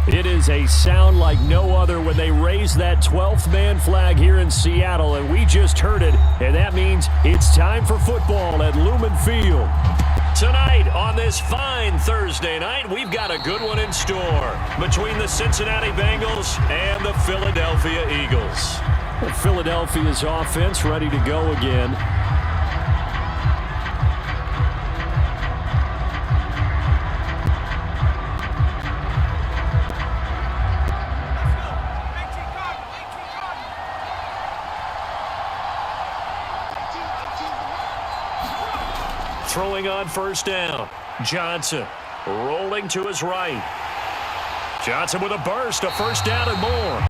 It is a sound like no other when they raise that 12th man flag here in Seattle, and we just heard it, and that means it's time for football at Lumen Field. Tonight on this fine Thursday night, we've got a good one in store between the Cincinnati Bengals and the Philadelphia Eagles. Philadelphia's offense ready to go again. Throwing on first down. Johnson rolling to his right. Johnson with a burst, a first down and more.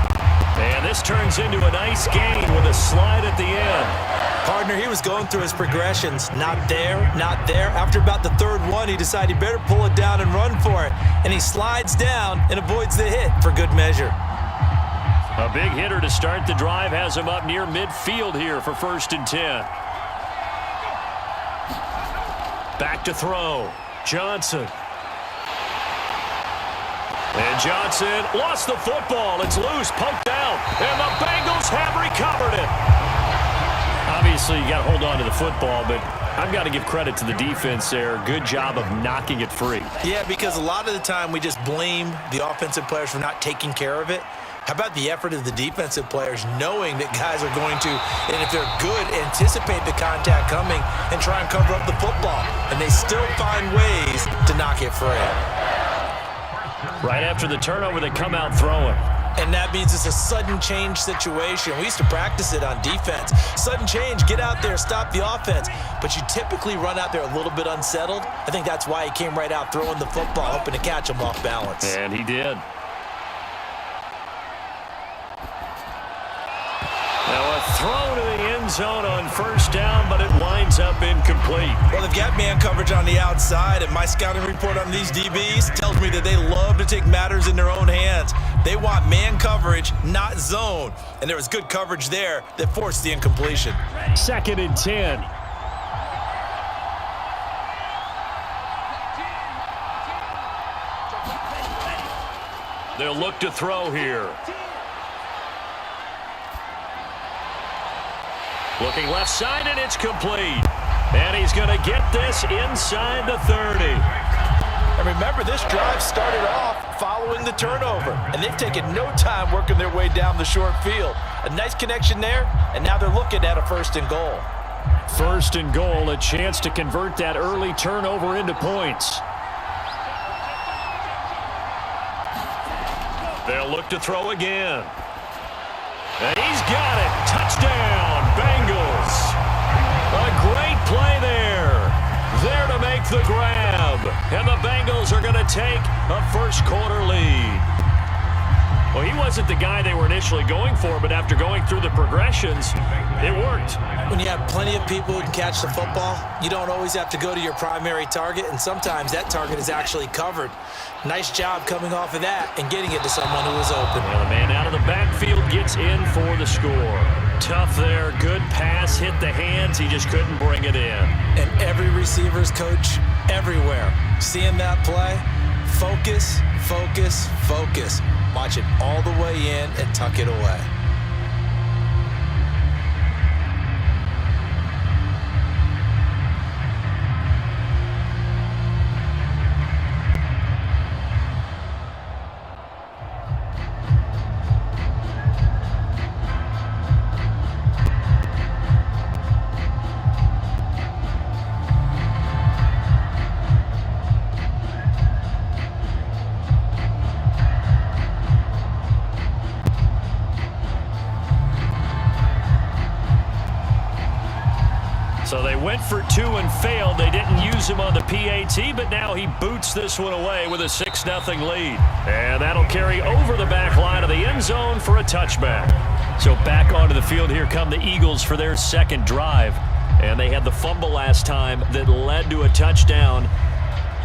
And this turns into a nice gain with a slide at the end. Partner, he was going through his progressions. Not there, not there. After about the third one, he decided he better pull it down and run for it. And he slides down and avoids the hit for good measure. A big hitter to start the drive has him up near midfield here for 1st and 10. Back to throw. Johnson. And Johnson lost the football. It's loose, poked out, and the Bengals have recovered it. Obviously, you got to hold on to the football, but I've got to give credit to the defense there. Good job of knocking it free. Yeah, because a lot of the time we just blame the offensive players for not taking care of it. How about the effort of the defensive players knowing that guys are going to, and if they're good, anticipate the contact coming and try and cover up the football. And they still find ways to knock it free. Right after the turnover, they come out throwing. And that means it's a sudden change situation. We used to practice it on defense. Sudden change, get out there, stop the offense. But you typically run out there a little bit unsettled. I think that's why he came right out throwing the football, hoping to catch him off balance. And he did. Now a throw to the end zone on first down, but it winds up incomplete. Well, they've got man coverage on the outside, and my scouting report on these DBs tells me that they love to take matters in their own hands. They want man coverage, not zone. And there was good coverage there that forced the incompletion. 2nd and 10. They'll look to throw here. Looking left side, and it's complete. And he's going to get this inside the 30. And remember, this drive started off following the turnover. And they've taken no time working their way down the short field. A nice connection there, and now they're looking at a 1st and goal. 1st and goal, a chance to convert that early turnover into points. They'll look to throw again. And he's got it. Touchdown, Bengals. A great play there. There to make the grab. And the Bengals are going to take a first-quarter lead. Well, he wasn't the guy they were initially going for, but after going through the progressions, it worked. When you have plenty of people who can catch the football, you don't always have to go to your primary target, and sometimes that target is actually covered. Nice job coming off of that and getting it to someone who was open. Well, the man out of the backfield gets in for the score. Tough there. Good pass. Hit the hands. He just couldn't bring it in. And every receiver's coach everywhere. Seeing that play, focus, focus, focus. Watch it all the way in and tuck it away. So they went for 2 and failed. They didn't use him on the PAT, but now he boots this one away with a 6-0 lead. And that'll carry over the back line of the end zone for a touchback. So back onto the field, here come the Eagles for their 2nd drive. And they had the fumble last time that led to a touchdown.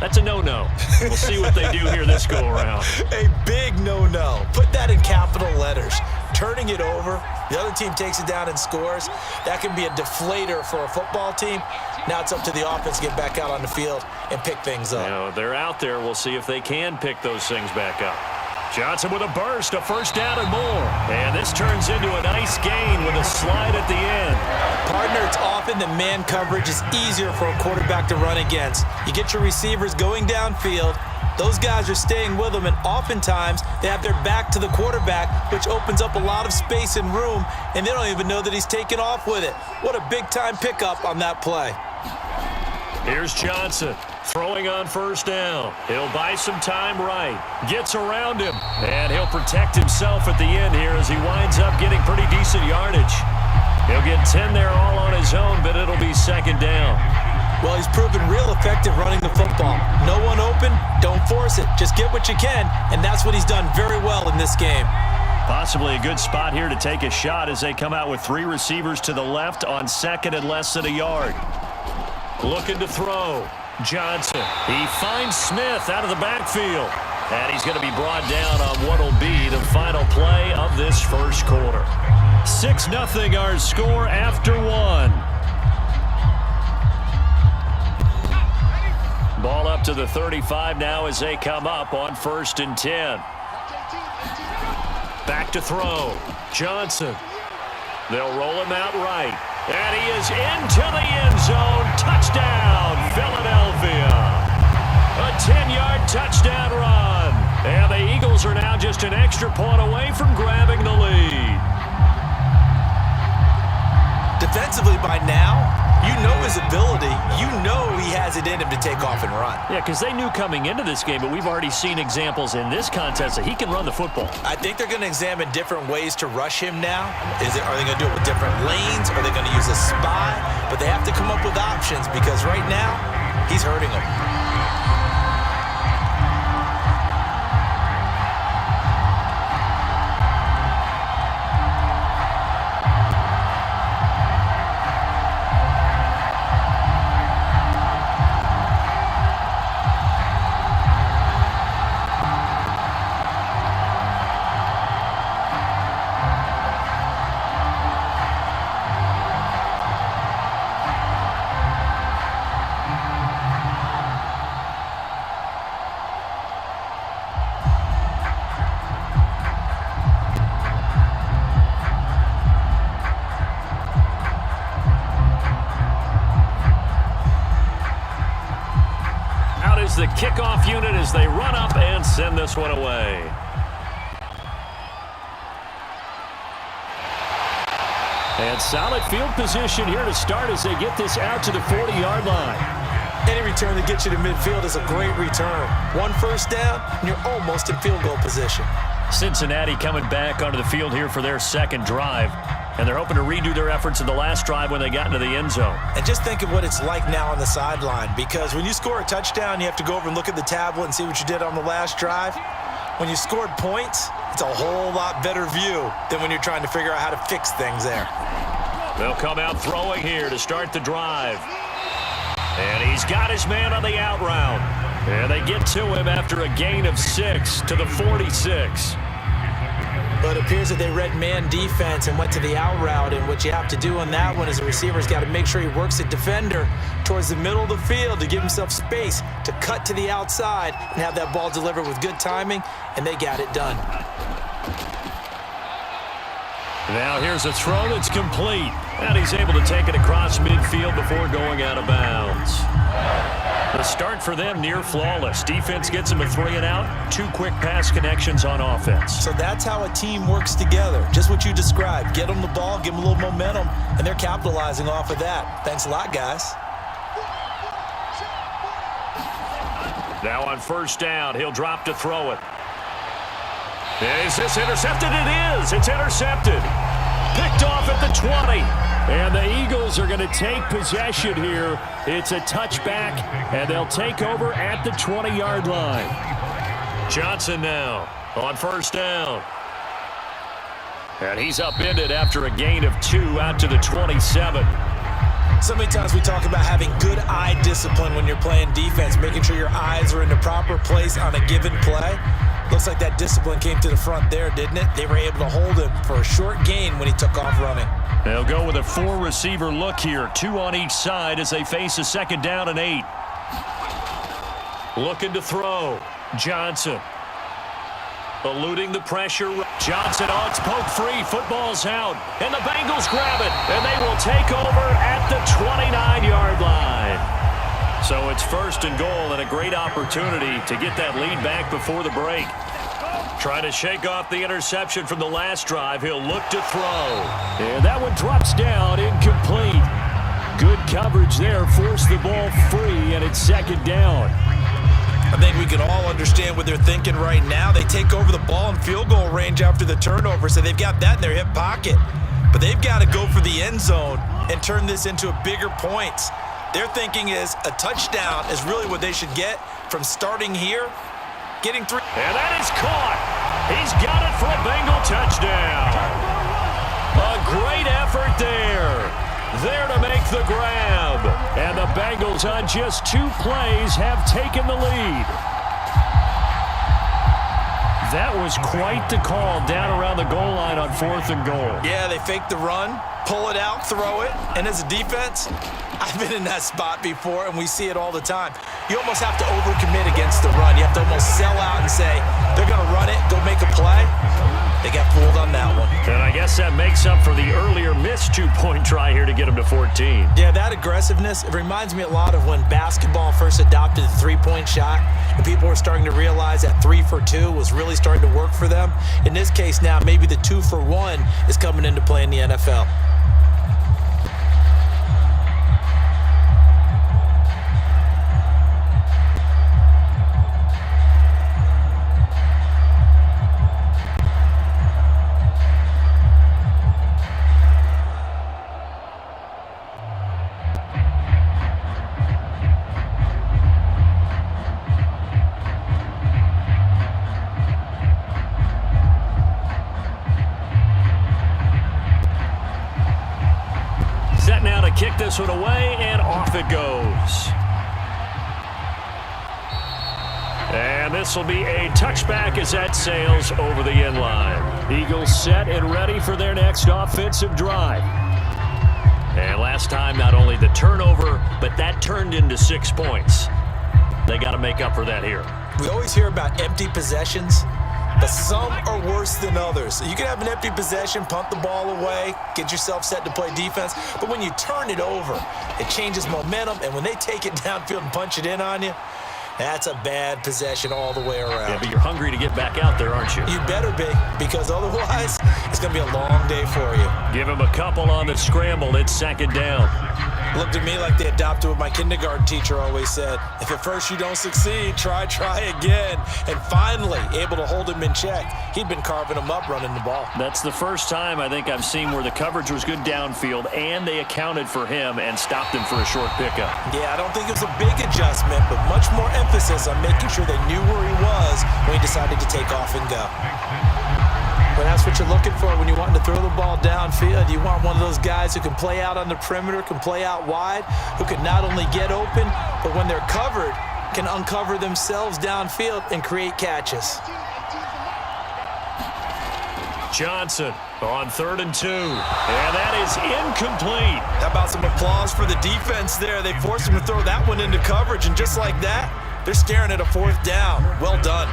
That's a no-no. We'll see what they do here this go-around. A big no-no. Put that in capital letters. Turning it over, the other team takes it down and scores. That can be a deflator for a football team. Now it's up to the offense to get back out on the field and pick things up. You know, they're out there. We'll see if they can pick those things back up. Johnson with a burst, a first down and more. And this turns into a nice gain with a slide at the end. Partner, it's often that man coverage is easier for a quarterback to run against. You get your receivers going downfield. Those guys are staying with them, and oftentimes they have their back to the quarterback, which opens up a lot of space and room, and they don't even know that he's taken off with it. What a big-time pickup on that play. Here's Johnson throwing on first down. He'll buy some time right. Gets around him, and he'll protect himself at the end here as he winds up getting pretty decent yardage. He'll get 10 there all on his own, but it'll be second down. Well, he's proven real effective running the football. No one open, don't force it. Just get what you can, and that's what he's done very well in this game. Possibly a good spot here to take a shot as they come out with 3 receivers to the left on second and less than a yard. Looking to throw. Johnson. He finds Smith out of the backfield. And he's going to be brought down on what will be the final play of this first quarter. 6-0 our score after 1. Ball up to the 35 now as they come up on 1st and 10. Back to throw. Johnson. They'll roll him out right. And he is into the end zone. Touchdown, Philadelphia. A 10-yard touchdown run. And the Eagles are now just an extra point away from grabbing the lead. Defensively by now, you know his ability. You know he has it in him to take off and run. Yeah, because they knew coming into this game, but we've already seen examples in this contest that he can run the football. I think they're going to examine different ways to rush him now. Are they going to do it with different lanes? Are they going to use a spy? But they have to come up with options because right now, he's hurting them. The kickoff unit as they run up and send this one away. And solid field position here to start as they get this out to the 40-yard line. Any return that gets you to midfield is a great return. 1 first down, and you're almost in field goal position. Cincinnati coming back onto the field here for their second drive. And they're hoping to redo their efforts in the last drive when they got into the end zone. And just think of what it's like now on the sideline, because when you score a touchdown, you have to go over and look at the tablet and see what you did on the last drive. When you scored points, it's a whole lot better view than when you're trying to figure out how to fix things there. They'll come out throwing here to start the drive. And he's got his man on the out route. And they get to him after a gain of 6 to the 46. But it appears that they read man defense and went to the out route. And what you have to do on that one is the receiver's got to make sure he works the defender towards the middle of the field to give himself space to cut to the outside and have that ball delivered with good timing, and they got it done. Now here's a throw that's complete. And he's able to take it across midfield before going out of bounds. The start for them near flawless. Defense gets them a 3-and-out. 2 quick pass connections on offense. So that's how a team works together. Just what you described. Get them the ball, give them a little momentum, and they're capitalizing off of that. Thanks a lot, guys. Now on first down, he'll drop to throw it. Is this intercepted? It is. It's intercepted. Picked off at the 20. And the Eagles are going to take possession here. It's a touchback, and they'll take over at the 20-yard line. Johnson now on first down. And he's upended after a gain of 2 out to the 27. So many times we talk about having good eye discipline when you're playing defense, making sure your eyes are in the proper place on a given play. Looks like that discipline came to the front there, didn't it? They were able to hold him for a short gain when he took off running. They'll go with a 4-receiver look here, 2 on each side as they face a 2nd down and 8. Looking to throw. Johnson. Eluding the pressure. Johnson, oh, it's poke free. Football's out. And the Bengals grab it. And they will take over at the 29-yard line. So it's 1st and goal and a great opportunity to get that lead back before the break. Trying to shake off the interception from the last drive. He'll look to throw. And that one drops down, incomplete. Good coverage there. Forced the ball free, and it's 2nd down. I think we can all understand what they're thinking right now. They take over the ball in field goal range after the turnover, so they've got that in their hip pocket. But they've got to go for the end zone and turn this into a bigger points. Their thinking is a touchdown is really what they should get from starting here, getting 3. And that is caught. He's got it for a Bengal touchdown. A great effort there. There to make the grab. And the Bengals on just 2 plays have taken the lead. That was quite the call down around the goal line on 4th and goal. Yeah, they fake the run, pull it out, throw it. And as a defense, I've been in that spot before, and we see it all the time. You almost have to overcommit against the run. You have to almost sell out and say, they're going to run it, go make a play. They got fooled on that one. And I guess that makes up for the earlier missed 2-point try here to get them to 14. Yeah, that aggressiveness, it reminds me a lot of when basketball first adopted the 3-point shot, and people were starting to realize that 3 for 2 was really starting to work for them. In this case now, maybe the 2 for 1 is coming into play in the NFL. Kick this one away, and off it goes. And this will be a touchback as that sails over the end line. Eagles set and ready for their next offensive drive. And last time, not only the turnover, but that turned into 6 points. They got to make up for that here. We always hear about empty possessions, but some are worse than others. You can have an empty possession, punt the ball away, get yourself set to play defense, but when you turn it over, it changes momentum, and when they take it downfield and punch it in on you, that's a bad possession all the way around. Yeah, but you're hungry to get back out there, aren't you? You better be, because otherwise, it's going to be a long day for you. Give him a couple on the scramble. It's 2nd down. Looked at me like they adopted what my kindergarten teacher always said. If at first you don't succeed, try again. And finally, able to hold him in check. He'd been carving him up running the ball. That's the first time I think I've seen where the coverage was good downfield and they accounted for him and stopped him for a short pickup. Yeah, I don't think it was a big adjustment, but much more emphasis on making sure they knew where he was when he decided to take off and go. But that's what you're looking for when you're wanting to throw the ball downfield. You want one of those guys who can play out on the perimeter, can play out wide, who can not only get open, but when they're covered, can uncover themselves downfield and create catches. Johnson on 3rd and 2. And that is incomplete. How about some applause for the defense there? They forced him to throw that one into coverage, and just like that, they're staring at a 4th down. Well done.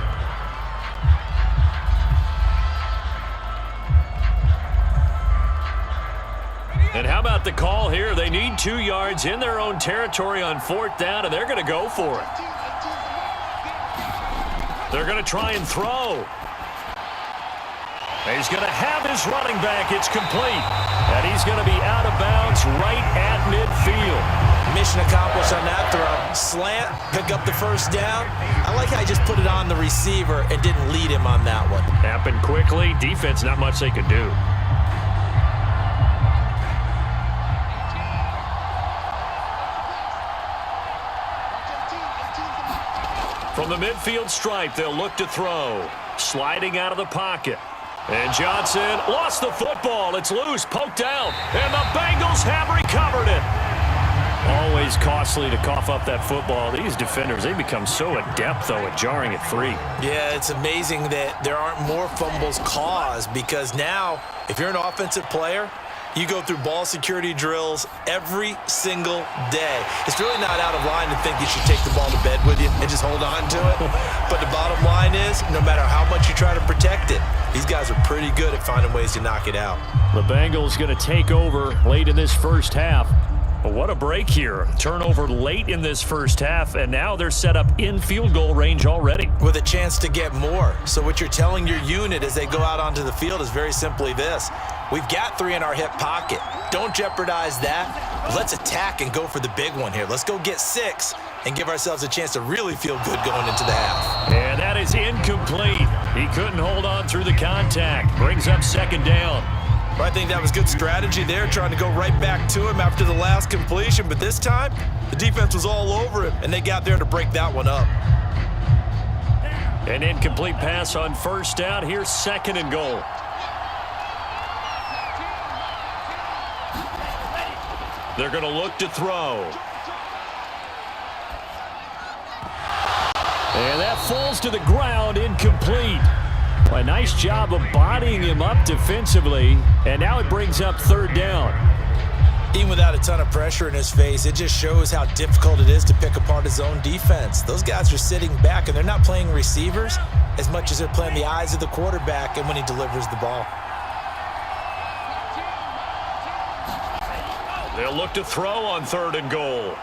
And how about the call here? They need 2 yards in their own territory on 4th down, and they're going to go for it. They're going to try and throw. He's going to have his running back. It's complete. And he's going to be out of bounds right at midfield. Mission accomplished on that throw. Slant, pick up the 1st down. I like how he just put it on the receiver and didn't lead him on that one. Happened quickly. Defense, not much they could do. From the midfield stripe, they'll look to throw. Sliding out of the pocket. And Johnson lost the football. It's loose, poked out. And the Bengals have recovered it. Always costly to cough up that football. These defenders, they become so adept, though, at jarring it free. Yeah, it's amazing that there aren't more fumbles caused, because now, if you're an offensive player, You go through ball security drills every single day. It's really not out of line to think you should take the ball to bed with you and just hold on to it. But the bottom line is, no matter how much you try to protect it, these guys are pretty good at finding ways to knock it out. The Bengals going to take over late in this first half. But what a break here. Turnover late in this first half, and now they're set up in field goal range already. With a chance to get more. So what you're telling your unit as they go out onto the field is very simply this. We've got 3 in our hip pocket. Don't jeopardize that. Let's attack and go for the big one here. Let's go get 6 and give ourselves a chance to really feel good going into the half. And that is incomplete. He couldn't hold on through the contact. Brings up second down. I think that was good strategy there, trying to go right back to him after the last completion. But this time, the defense was all over him, and they got there to break that one up. An incomplete pass on first down. Here's second and goal. They're going to look to throw. And that falls to the ground, incomplete. A nice job of bodying him up defensively, and now it brings up third down. Even without a ton of pressure in his face, it just shows how difficult it is to pick apart his own defense. Those guys are sitting back, and they're not playing receivers as much as they're playing the eyes of the quarterback and when he delivers the ball. They'll look to throw on third and goal.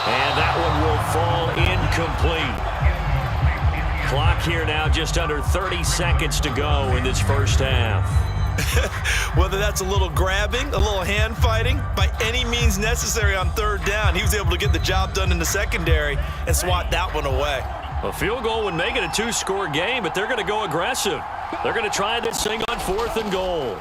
And that one will fall incomplete. Clock here now, just under 30 seconds to go in this first half. Whether that's a little grabbing, a little hand fighting, by any means necessary on third down, he was able to get the job done in the secondary and swat that one away. A field goal would make it a 2-score game, but they're going to go aggressive. They're going to try this thing on fourth and goal.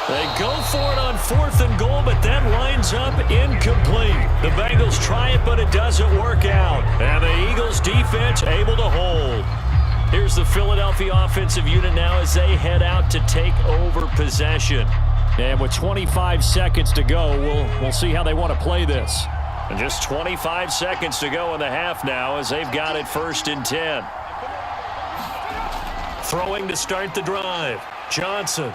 They go for it on fourth and goal, but that lines up incomplete. The Bengals try it, but it doesn't work out. And the Eagles defense able to hold. Here's the Philadelphia offensive unit now as they head out to take over possession. And with 25 seconds to go, we'll see how they want to play this. And just 25 seconds to go in the half now as they've got it first and 10. Throwing to start the drive. Johnson.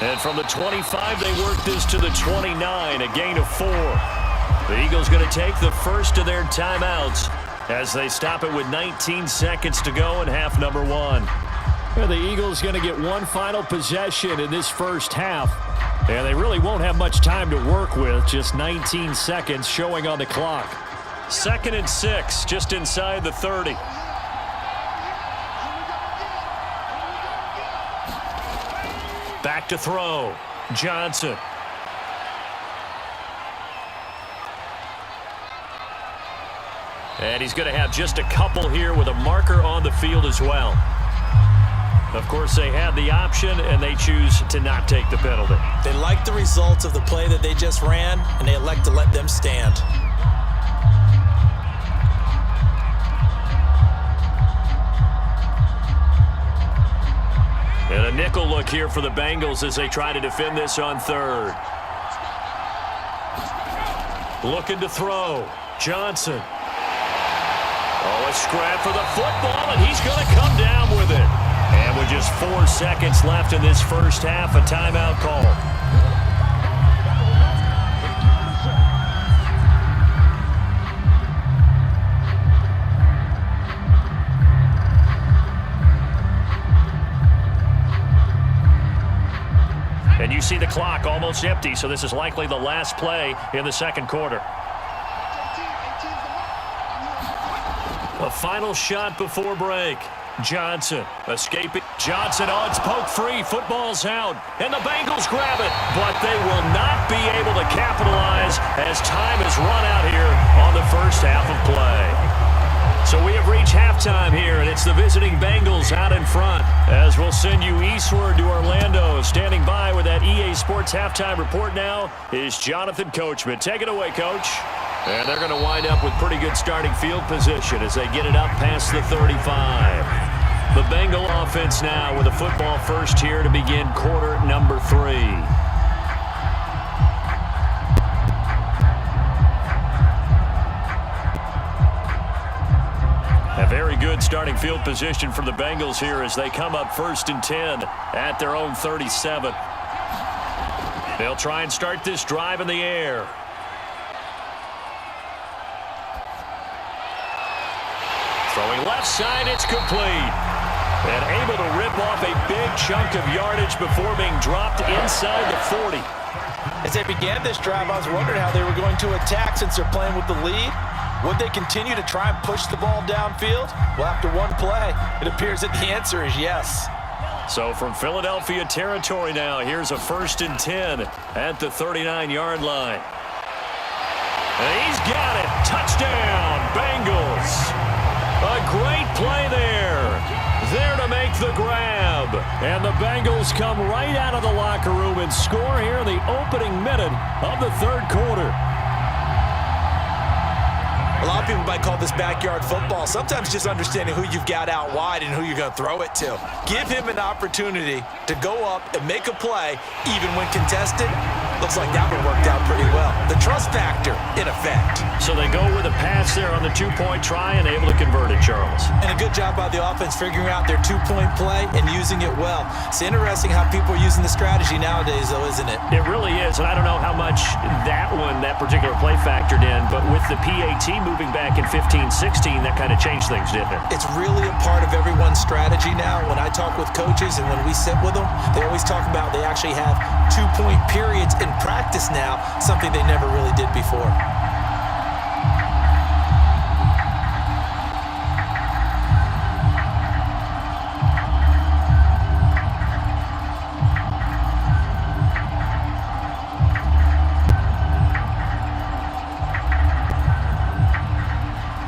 And from the 25, they work this to the 29, a gain of 4. The Eagles going to take the first of their timeouts as they stop it with 19 seconds to go in half number 1. Well, the Eagles going to get one final possession in this first half. And they really won't have much time to work with, just 19 seconds showing on the clock. 2nd and 6, just inside the 30. Back to throw. Johnson. And he's going to have just a couple here with a marker on the field as well. Of course, they had the option, and they choose to not take the penalty. They like the results of the play that they just ran, and they elect to let them stand. And a nickel look here for the Bengals as they try to defend this on third. Looking to throw. Johnson. Oh, a scrap for the football, and he's going to come down with it. And with just 4 seconds left in this first half, a timeout call. And you see the clock almost empty, so this is likely the last play in the second quarter. A final shot before break. Johnson escaping. Johnson, oh, it's poked free. Football's out. And the Bengals grab it. But they will not be able to capitalize as time has run out here on the first half of play. So we have reached halftime here, and it's the visiting Bengals out in front. As we'll send you eastward to Orlando. Standing by with that EA Sports halftime report now is Jonathan Coachman. Take it away, Coach. And they're going to wind up with pretty good starting field position as they get it up past the 35. The Bengal offense now with a football first here to begin quarter number 3. A very good starting field position for the Bengals here as they come up 1st and 10 at their own 37. They'll try and start this drive in the air. Throwing left side, it's complete. And able to rip off a big chunk of yardage before being dropped inside the 40. As they began this drive, I was wondering how they were going to attack since they're playing with the lead. Would they continue to try and push the ball downfield? Well, after one play, it appears that the answer is yes. So from Philadelphia territory now, here's a 1st and 10 at the 39-yard line. And he's got it. Touchdown, Bengals. A great play there. There to make the grab. And the Bengals come right out of the locker room and score here in the opening minute of the 3rd quarter. A lot of people might call this backyard football. Sometimes just understanding who you've got out wide and who you're going to throw it to. Give him an opportunity to go up and make a play, even when contested. Looks like that one worked out pretty well. The trust factor in effect. So they go with a pass there on the 2-point try and able to convert it, Charles. And a good job by the offense figuring out their 2-point play and using it well. It's interesting how people are using the strategy nowadays, though, isn't it? It really is, and I don't know how much that particular play factored in, but with the PAT moving back in 15-16, that kind of changed things, didn't it? It's really a part of everyone's strategy now. When I talk with coaches and when we sit with them, they always talk about they actually have 2-point periods in practice now, something they never really did before.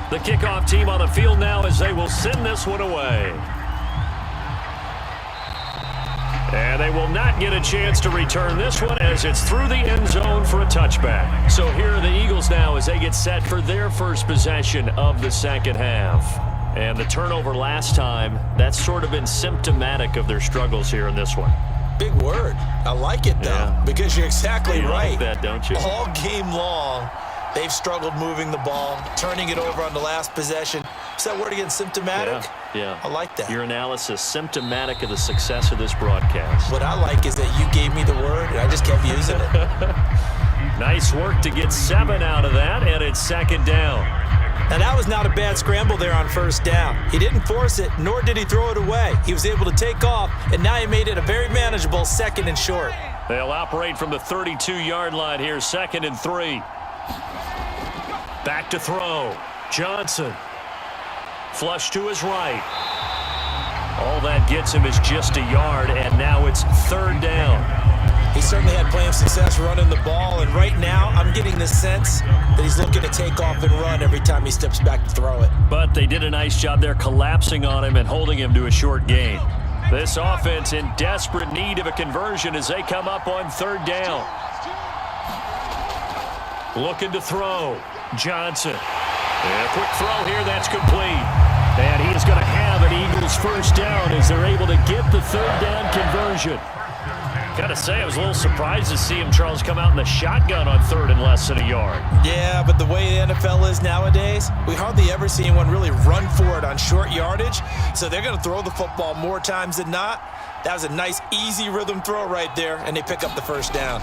The kickoff team on the field now as they will send this one away. And they will not get a chance to return this one as it's through the end zone for a touchback. So here are the Eagles now as they get set for their first possession of the second half. And the turnover last time, that's sort of been symptomatic of their struggles here in this one. Big word. I like it, though, because you're exactly right. You like that, don't you? All game long, they've struggled moving the ball, turning it over on the last possession. Is that word again, symptomatic? Yeah. I like that. Your analysis, symptomatic of the success of this broadcast. What I like is that you gave me the word, and I just kept using it. Nice work to get 7 out of that, and it's 2nd down. Now, that was not a bad scramble there on 1st down. He didn't force it, nor did he throw it away. He was able to take off, and now he made it a very manageable 2nd and short. They'll operate from the 32-yard line here, 2nd and 3. Back to throw. Johnson. Flush to his right. All that gets him is just a yard, and now it's 3rd down. He certainly had plenty of success running the ball, and right now I'm getting the sense that he's looking to take off and run every time he steps back to throw it. But they did a nice job there collapsing on him and holding him to a short gain. This offense in desperate need of a conversion as they come up on 3rd down. Looking to throw. Johnson. And a quick throw here, that's complete. And he's going to have an Eagles 1st down as they're able to get the 3rd down conversion. Got to say, I was a little surprised to see him, Charles, come out in the shotgun on 3rd and less than a yard. Yeah, but the way the NFL is nowadays, we hardly ever see anyone really run for it on short yardage. So they're going to throw the football more times than not. That was a nice, easy rhythm throw right there, and they pick up the 1st down.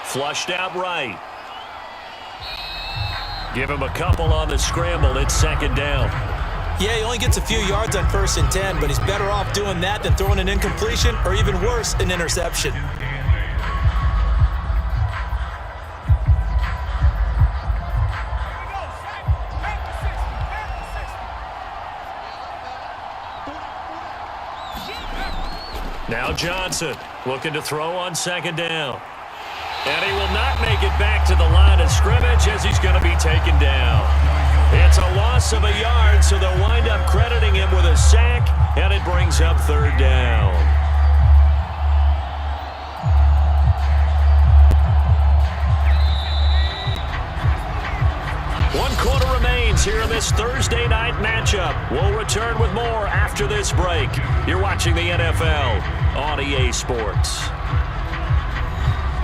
Flushed out right. Give him a couple on the scramble. It's 2nd down. Yeah, he only gets a few yards on 1st and 10, but he's better off doing that than throwing an incompletion or even worse, an interception. Now Johnson looking to throw on 2nd down. And he will not make it back to the line of scrimmage as he's going to be taken down. It's a loss of a yard, so they'll wind up crediting him with a sack, and it brings up 3rd down. One quarter remains here in this Thursday night matchup. We'll return with more after this break. You're watching the NFL on EA Sports.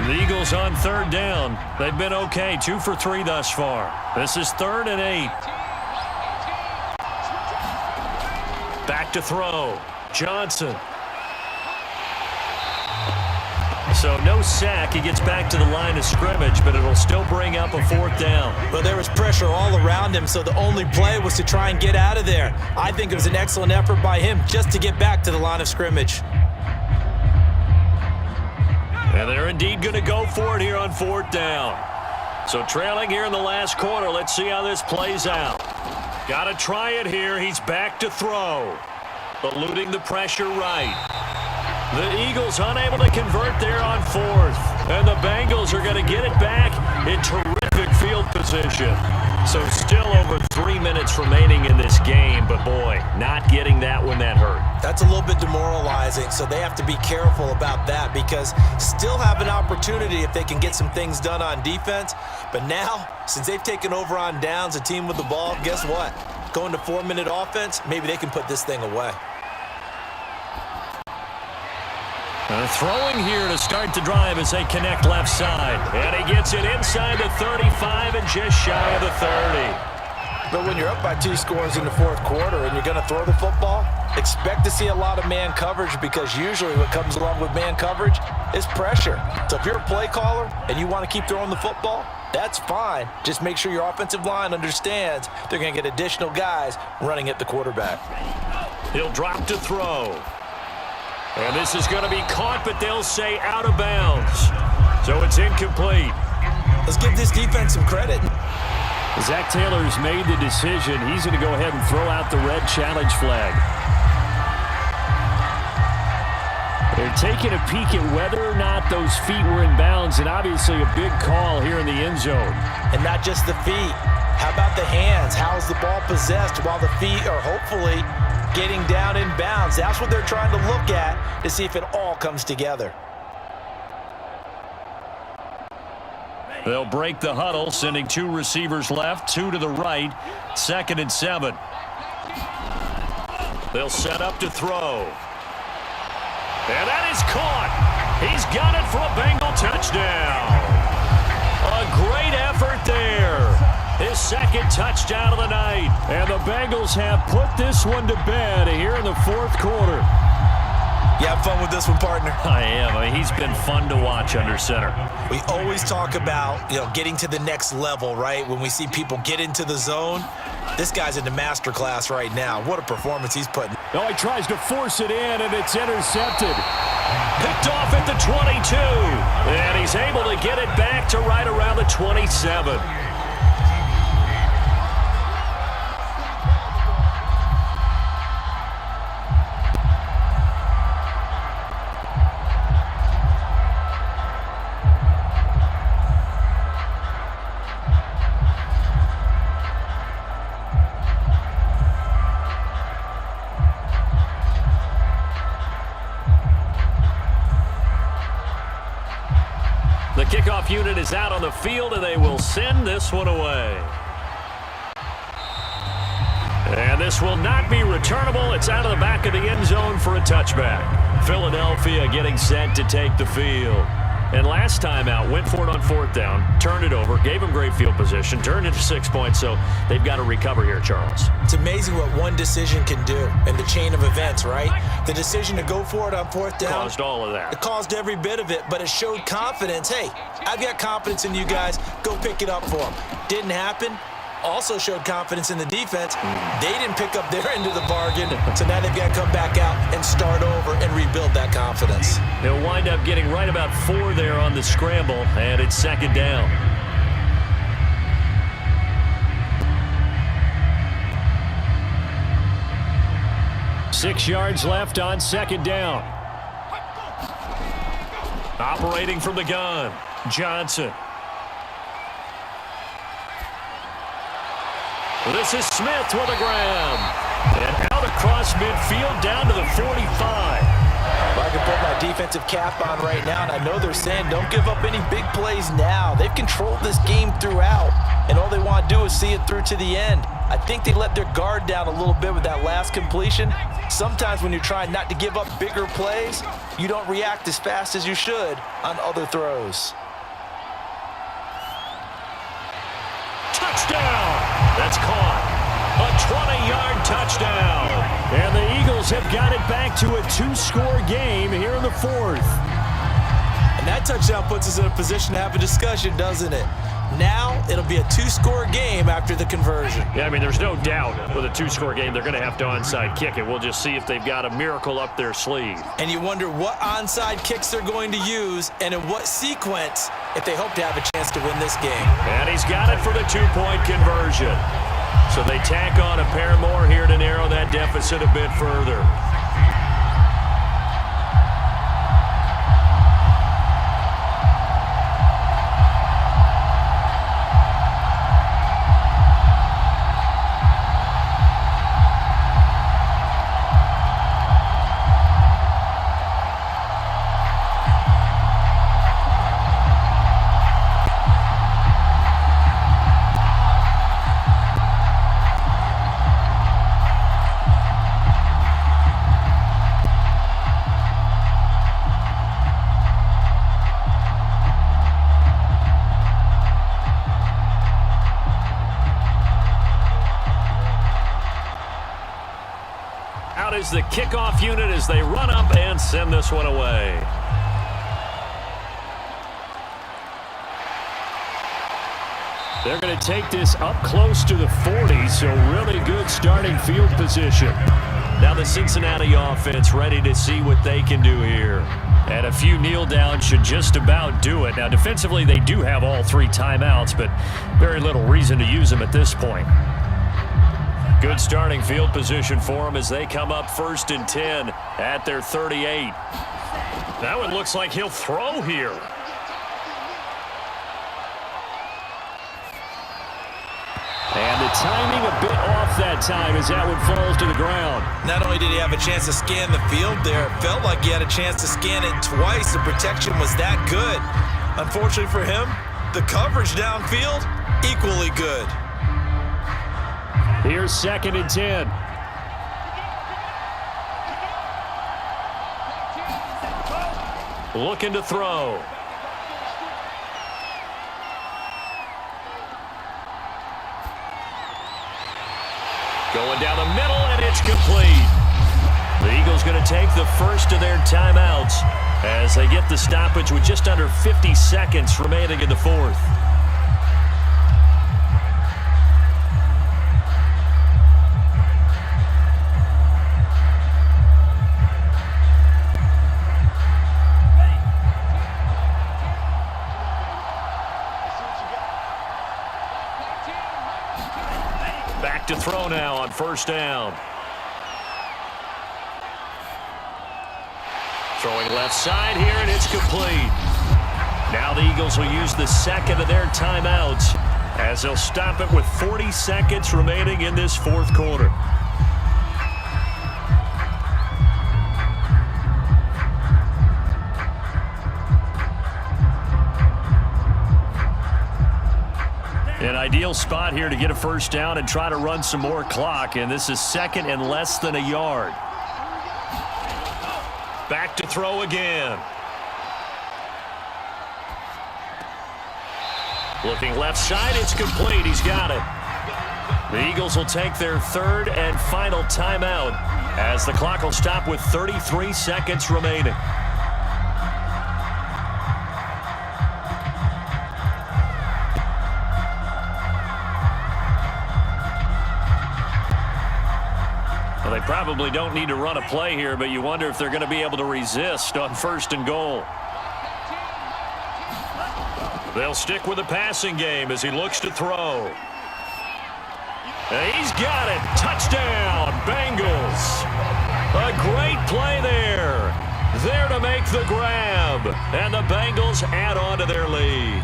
The Eagles on third down. They've been okay, 2 for 3 thus far. This is 3rd and 8. Back to throw. Johnson. So no sack. He gets back to the line of scrimmage, but it'll still bring up a 4th down. Well, there was pressure all around him, so the only play was to try and get out of there. I think it was an excellent effort by him just to get back to the line of scrimmage. And they're indeed going to go for it here on 4th down. So trailing here in the last quarter. Let's see how this plays out. Got to try it here. He's back to throw. Eluding the pressure right. The Eagles unable to convert there on 4th. And the Bengals are going to get it back in terrific field position. So still over 3 minutes remaining in this game. But, boy, not getting that when that hurt. That's a little bit demoralizing, so they have to be careful about that because still have an opportunity if they can get some things done on defense. But now, since they've taken over on downs, a team with the ball, guess what? Going to 4-minute offense, maybe they can put this thing away. Throwing here to start the drive as they connect left side. And he gets it inside the 35 and just shy of the 30. But when you're up by 2 scores in the 4th quarter and you're going to throw the football, expect to see a lot of man coverage because usually what comes along with man coverage is pressure. So if you're a play caller and you want to keep throwing the football, that's fine. Just make sure your offensive line understands they're going to get additional guys running at the quarterback. He'll drop to throw. And this is going to be caught, but they'll say out of bounds. So it's incomplete. Let's give this defense some credit. Zach Taylor's made the decision. He's going to go ahead and throw out the red challenge flag. They're taking a peek at whether or not those feet were in bounds, and obviously a big call here in the end zone. And not just the feet. How about the hands? How's the ball possessed while the feet are hopefully getting down in bounds? That's what they're trying to look at to see if it all comes together. They'll break the huddle, sending 2 receivers left, 2 to the right, 2nd and 7. They'll set up to throw. And that is caught. He's got it for a Bengal touchdown. A great effort there. His 2nd touchdown of the night. And the Bengals have put this one to bed here in the 4th quarter. You have fun with this one, partner? I am. I mean, he's been fun to watch under center. We always talk about, getting to the next level, right? When we see people get into the zone, this guy's in the master class right now. What a performance he's putting. Oh, he tries to force it in, and it's intercepted. Picked off at the 22. And he's able to get it back to right around the 27. The kickoff unit is out on the field, and they will send this one away. And this will not be returnable. It's out of the back of the end zone for a touchback. Philadelphia getting set to take the field. And last time out, went for it on 4th down, turned it over, gave them great field position, turned it to 6 points, so they've got to recover here, Charles. It's amazing what one decision can do in the chain of events, right? The decision to go for it on 4th down. Caused all of that. It caused every bit of it, but it showed confidence. Hey, I've got confidence in you guys. Go pick it up for them. Didn't happen. Also showed confidence in the defense. They didn't pick up their end of the bargain, so now they've got to come back out and start over and rebuild that confidence. He'll wind up getting right about 4 there on the scramble, and it's 2nd down. Six yards left on 2nd down. Operating from the gun, Johnson. This is Smith with a grab. And out across midfield down to the 45. Well, I can put my defensive cap on right now, and I know they're saying don't give up any big plays now. They've controlled this game throughout. and all they want to do is see it through to the end. I think they let their guard down a little bit with that last completion. Sometimes when you're trying not to give up bigger plays, you don't react as fast as you should on other throws. Touchdown! That's caught. A 20-yard touchdown. And the Eagles have got it back to a 2-score game here in the fourth. And that touchdown puts us in a position to have a discussion, doesn't it? Now it'll be a 2-score game after the conversion. Yeah, I mean, there's no doubt with a 2-score game they're going to have to onside kick it. We'll just see if they've got a miracle up their sleeve. And you wonder what onside kicks they're going to use and in what sequence if they hope to have a chance to win this game. And he's got it for the 2-point conversion. So they tack on a pair more here to narrow that deficit a bit further. Out is the kickoff unit as they run up and send this one away. They're going to take this up close to the 40, so really good starting field position. Now the Cincinnati offense ready to see what they can do here. And a few kneel downs should just about do it. Now defensively they do have all 3 timeouts, but very little reason to use them at this point. Good starting field position for them as they come up 1st and 10 at their 38. That one looks like he'll throw here. And the timing a bit off that time as that one falls to the ground. Not only did he have a chance to scan the field there, it felt like he had a chance to scan it twice. The protection was that good. Unfortunately for him, the coverage downfield, equally good. Here's 2nd and 10. Looking to throw. Going down the middle, and it's complete. The Eagles going to take the first of their timeouts as they get the stoppage with just under 50 seconds remaining in the fourth. Back to throw now on 1st down. Throwing left side here, and it's complete. Now the Eagles will use the 2nd of their timeouts as they'll stop it with 40 seconds remaining in this 4th quarter. An ideal spot here to get a 1st down and try to run some more clock, and this is 2nd and less than a yard. Back to throw again. Looking left side, it's complete. He's got it. The Eagles will take their 3rd and final timeout as the clock will stop with 33 seconds remaining. They probably don't need to run a play here, but you wonder if they're going to be able to resist on 1st and goal. They'll stick with the passing game as he looks to throw. And he's got it. Touchdown, Bengals. A great play there. There to make the grab. And the Bengals add on to their lead.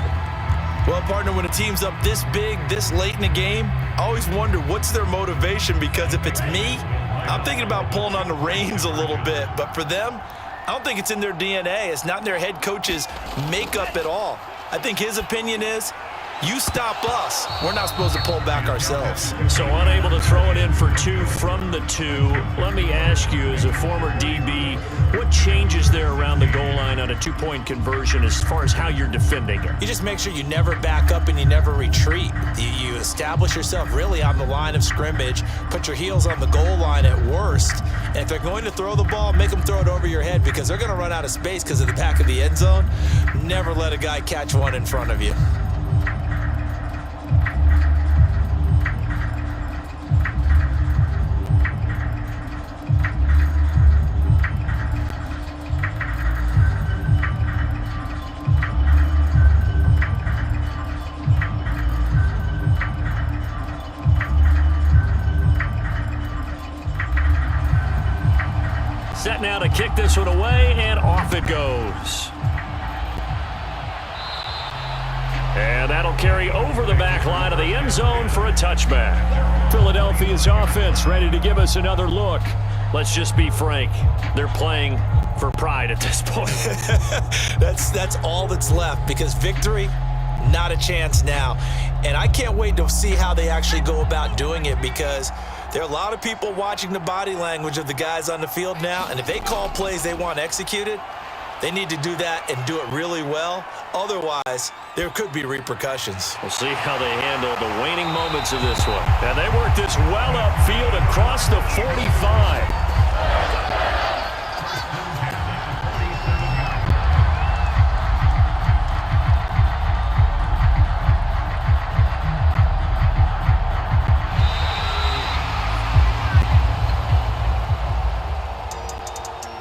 Well, partner, when a team's up this big, this late in the game, I always wonder what's their motivation, because if it's me, I'm thinking about pulling on the reins a little bit. But for them, I don't think it's in their DNA. It's not in their head coach's makeup at all. I think his opinion is, You stop us, we're not supposed to pull back ourselves. So unable to throw it in for 2 from the 2. Let me ask you, as a former DB, what changes there around the goal line on a 2-point conversion as far as how you're defending it? You just make sure you never back up and you never retreat. You establish yourself really on the line of scrimmage, put your heels on the goal line at worst, and if they're going to throw the ball, make them throw it over your head because they're going to run out of space because of the back of the end zone. Never let a guy catch one in front of you. Set now to kick this one away, and off it goes. And that'll carry over the back line of the end zone for a touchback. Philadelphia's offense ready to give us another look. Let's just be frank. They're playing for pride at this point. That's all that's left because victory, not a chance now. And I can't wait to see how they actually go about doing it because there are a lot of people watching the body language of the guys on the field now, and if they call plays they want executed, they need to do that and do it really well. Otherwise, there could be repercussions. We'll see how they handle the waning moments of this one. And they work this well upfield across the 45.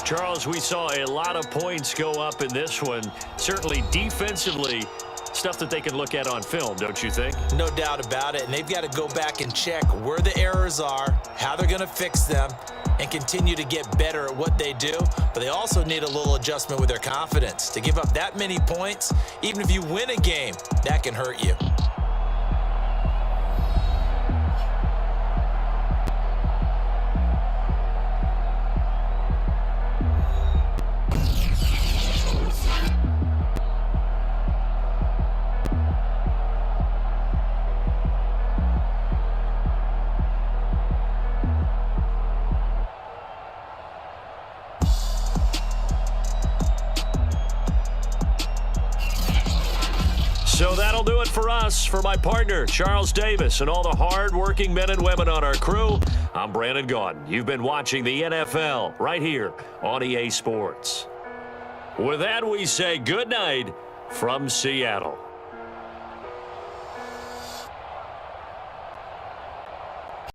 Charles, we saw a lot of points go up in this one. Certainly defensively, stuff that they can look at on film, don't you think? No doubt about it. And they've got to go back and check where the errors are, how they're going to fix them, and continue to get better at what they do. But they also need a little adjustment with their confidence. To give up that many points, even if you win a game, that can hurt you. So that'll do it for us. For my partner, Charles Davis, and all the hard-working men and women on our crew, I'm Brandon Gaudin. You've been watching the NFL right here on EA Sports. With that, we say good night from Seattle.